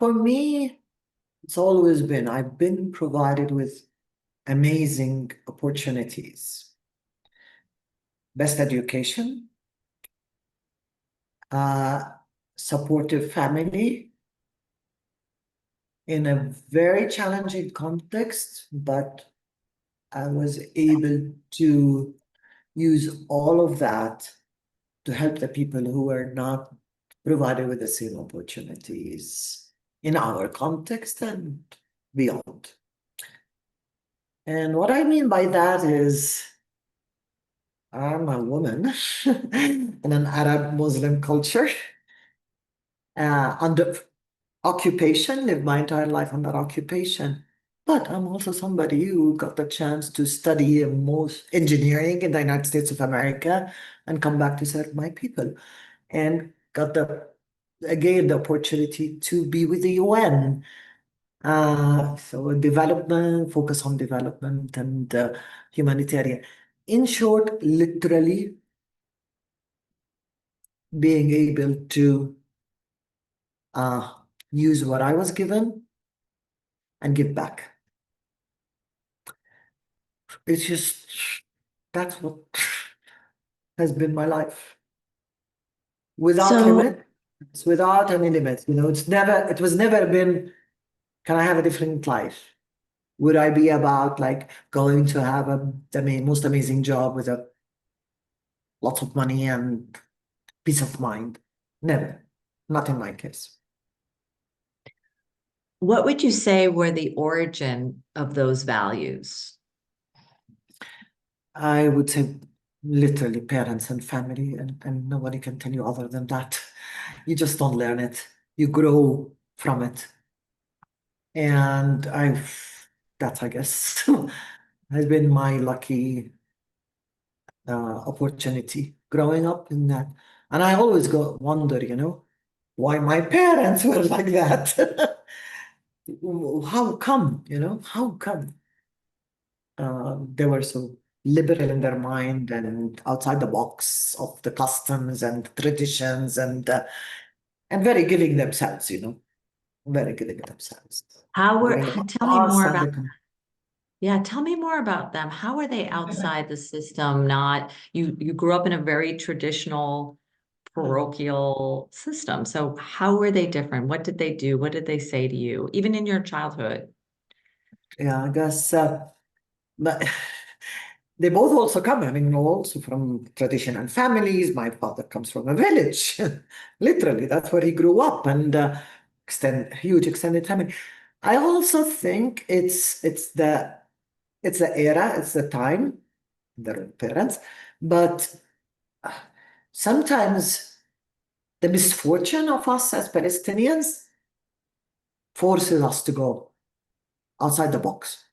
For me, it's always been, I've been provided with amazing opportunities. Best education, uh, supportive family in a very challenging context, but I was able to use all of that to help the people who were not provided with the same opportunities in our context and beyond. And what I mean by that is I'm a woman in an Arab Muslim culture, under occupation, lived my entire life under occupation. But I'm also somebody who got the chance to study most engineering in the United States of America and come back to serve my people. And got again the opportunity to be with the UN. So development, focus on development and humanitarian. In short, literally being able to uh, use what I was given and give back. It's just, that's what has been my life. Without So, limits, without any limits. It was never been, can I have a different life? Would I be about like going to have the most amazing job with lots of money and peace of mind? Never. Not in my case. what would you say were the origin of those values? I would say literally parents and family, and nobody can tell you other than that. You just don't learn it. You grow from it. And that I guess has been my lucky opportunity growing up in that. And I always wonder, why my parents were like that. How come, how come they were so liberal in their mind and outside the box of the customs and traditions and very giving themselves, very giving themselves, giving about Tell me us more and about, the yeah, tell me more about them. How are they outside the system? You grew up in a very traditional parochial system. So how were they different? What did they do? What did they say to you, even in your childhood? yeah, I guess. But they both also come, I mean, also from traditional families. My father comes from a village, literally. That's where he grew up, and huge extended family. I also think it's the era, it's the time, their parents, but uh, sometimes the misfortune of us as Palestinians forces us to go outside the box,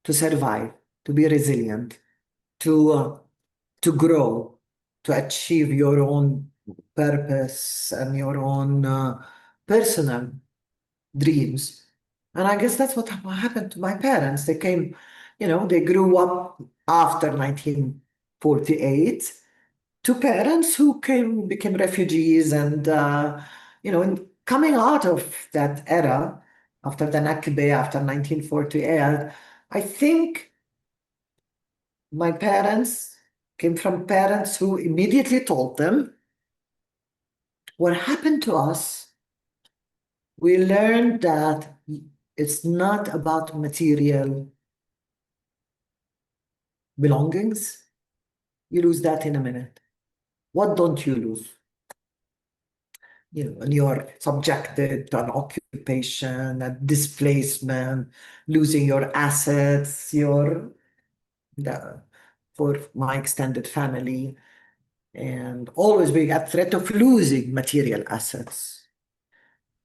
to survive, to be resilient, to to grow, to achieve your own purpose and your own personal dreams. And I guess that's what happened to my parents. They came, they grew up after 1948 to parents who became refugees and, in coming out of that era, after the Nakba, after 1948, I think my parents came from parents who immediately told them what happened to us. We learned that it's not about material belongings. You lose that in a minute. What don't you lose? And you're subjected to an occupation, a displacement, losing your assets, for my extended family, and always being at threat of losing material assets.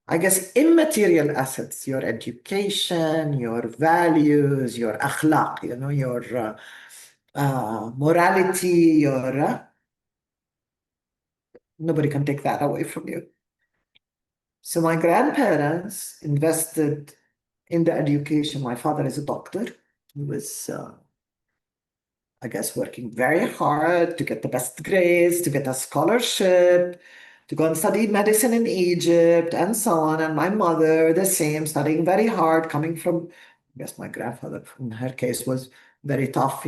I guess immaterial assets, your education, your values, your akhlaq, your morality, nobody can take that away from you. So my grandparents invested in the education. My father is a doctor. He was, I guess, working very hard to get the best grades, to get a scholarship, to go and study medicine in Egypt and so on. And my mother, the same, studying very hard, coming from, I guess my grandfather, in her case, was very tough,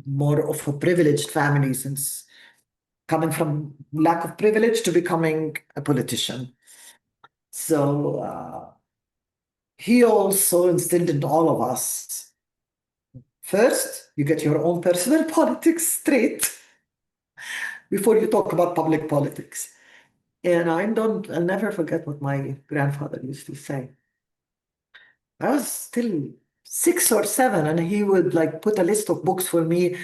more of a privileged family since coming from lack of privilege to becoming a politician. So he also instilled in all of us, first, you get your own personal politics straight before you talk about public politics. And I'll never forget what my grandfather used to say. I was still 6 or 7, and he would like put a list of books for me,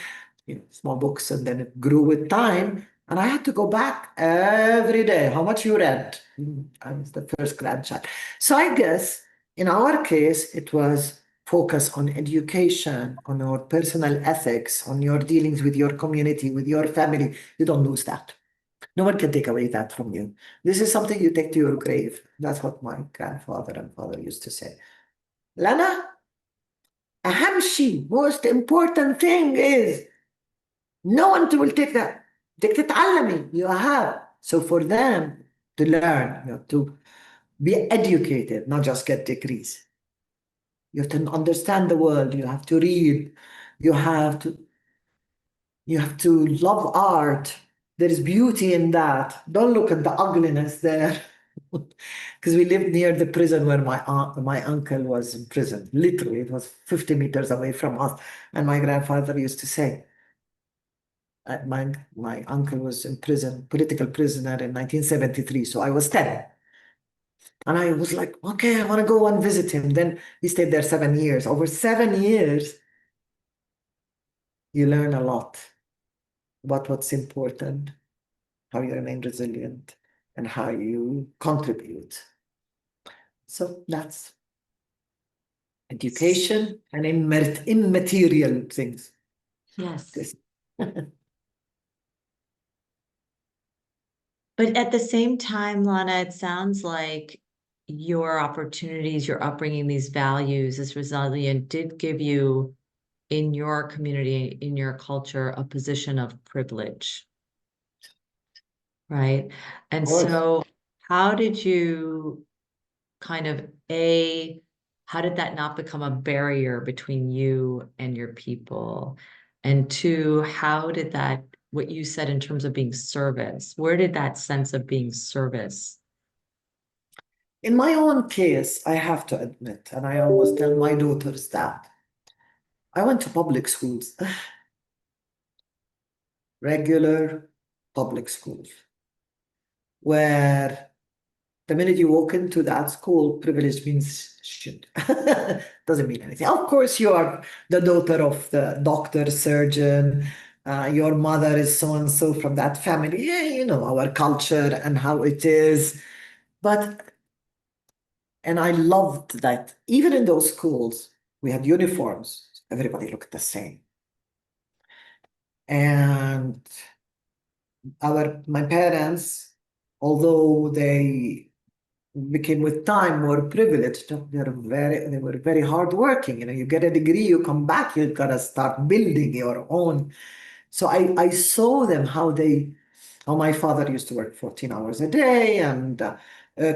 small books, and then it grew with time. And I had to go back every day. How much you read? I was the first grandchild. So I guess in our case, it was focus on education, on your personal ethics, on your dealings with your community, with your family. You don't lose that. No one can take away that from you. This is something you take to your grave. That's what my grandfather and father used to say. Lana, أهم شيء, most important thing is no one will take that. بدك تتعلمي. You have. So for them to learn, you have to be educated, not just get degrees. You have to understand the world. You have to read. You have to love art. There is beauty in that. Don't look at the ugliness there. Because we lived near the prison where my uncle was in prison. Literally, it was 50 meters away from us. And my grandfather used to say, my uncle was in prison, political prisoner in 1973. So I was 10. And I was like, okay, I want to go and visit him. Then he stayed there 7 years. Over 7 years, you learn a lot about what's important, how you remain resilient, and how you contribute. So that's education and immaterial things. Yes. This. But at the same time, Lana, it sounds like your opportunities, your upbringing, these values, this resilience did give you in your community, in your culture, a position of privilege, right? And Of course. so how did you kind of how did that not become a barrier between you and your people? And two, how did that, what you said in terms of being service, where did that sense of being service? In my own case, I have to admit, and I always tell my daughters that I went to public schools, regular public schools, where the minute you walk into that school, privilege means shit. Doesn't mean anything. Of course, you are the daughter of the doctor, surgeon. Your mother is so and so from that family. Yeah, you know our culture and how it is. And I loved that even in those schools, we had uniforms. Everybody looked the same. And my parents, although they became with time more privileged, they were very hardworking. You get a degree, you come back, you gotta start building your own. So I saw them how my father used to work 14 hours a day and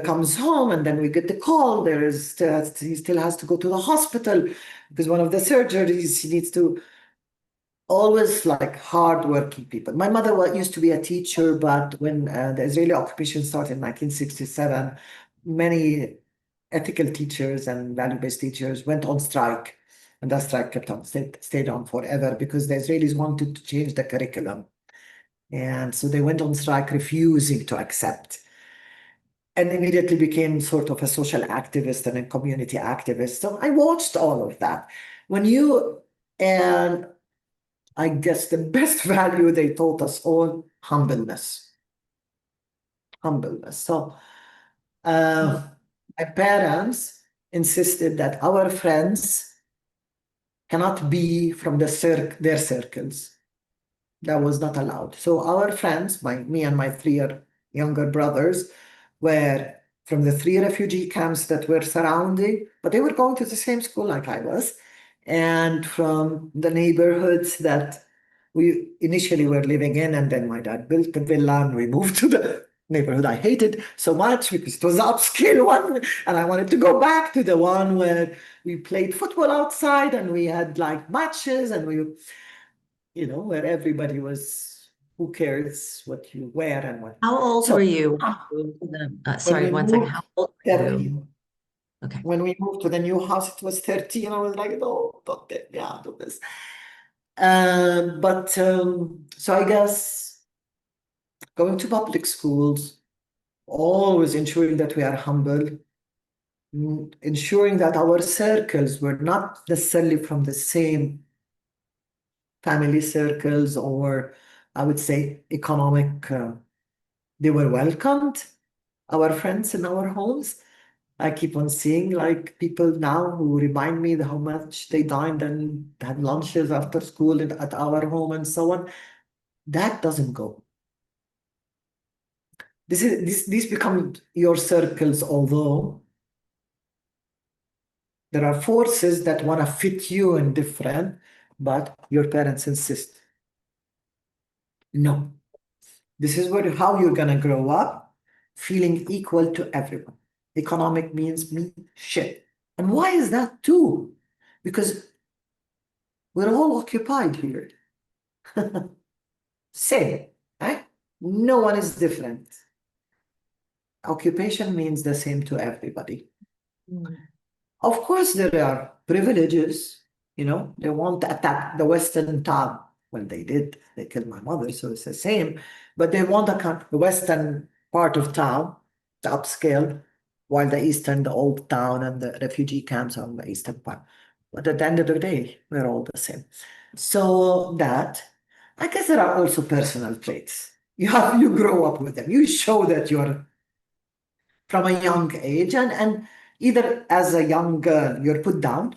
comes home, and then we get the call. He still has to go to the hospital because one of the surgeries he needs to. Always like hardworking people. My mother used to be a teacher, but when the Israeli occupation started in 1967, many ethical teachers and value-based teachers went on strike, and that strike stayed on forever because the Israelis wanted to change the curriculum. And so they went on strike, refusing to accept, and immediately became sort of a social activist and a community activist. So I watched all of that. And I guess the best value they taught us all, humbleness. Humbleness. So my parents insisted that our friends cannot be from their circles. That was not allowed. So our friends, me and my three younger brothers, were from the 3 refugee camps that were surrounding, but they were going to the same school like I was, and from the neighborhoods that we initially were living in, and then my dad built the villa and we moved to the neighborhood I hated so much because it was the upscale one, and I wanted to go back to the one where we played football outside and we had like matches and where everybody was, who cares what you wear and what. How old were So you when you moved to when sorry, we one second. moved, How old were you? 13, Okay. when we moved to the new house, it was 13. I was like, no, don't take me out of this. So I guess going to public schools, always ensuring that we are humble, ensuring that our circles were not necessarily from the same family circles or I would say economic, they were welcomed, our friends in our homes. I keep on seeing like people now who remind me how much they dined and had lunches after school at our home and so on. That doesn't go. These become your circles, although there are forces that want to fit you in different, but your parents insist. No, this is how you're gonna grow up, feeling equal to everyone. Economic means me shit. And why is that too? Because we're all occupied here. Same, right? No one is different. Occupation means the same to everybody. Mm. Of course, there are privileges, they want to attack the Western town. Well, they did, they killed my mother, so it's the same. But they want the Western part of town, the upscale, while the Eastern, the old town, and the refugee camps are on the Eastern part. But at the end of the day, we're all the same. So I guess there are also personal traits. You grow up with them. You show that you're from a young age, and either as a young girl you're put down,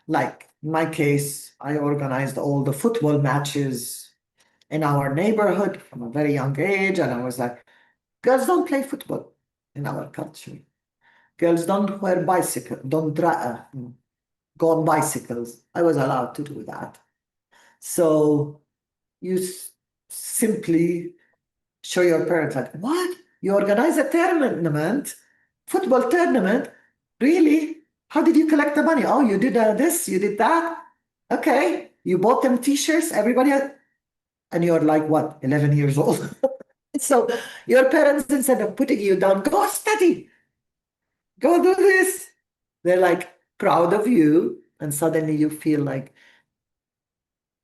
like in my case I organized all the football matches in our neighborhood from a very young age, and I was like, girls don't play football in our culture, girls don't wear bicycle, don't go on bicycles. I was allowed to do that. So you simply show your parents like, what? You organize a tournament, football tournament? Really? How did you collect the money? Oh, you did this, you did that. Okay. You bought them t-shirts, everybody and you're like, what, 11 years old? So your parents, instead of putting you down, go study, go do this. They're like proud of you. And suddenly you feel like,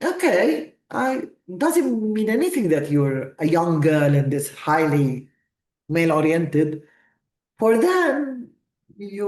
okay, I doesn't mean anything that you're a young girl in this highly male oriented. For them, you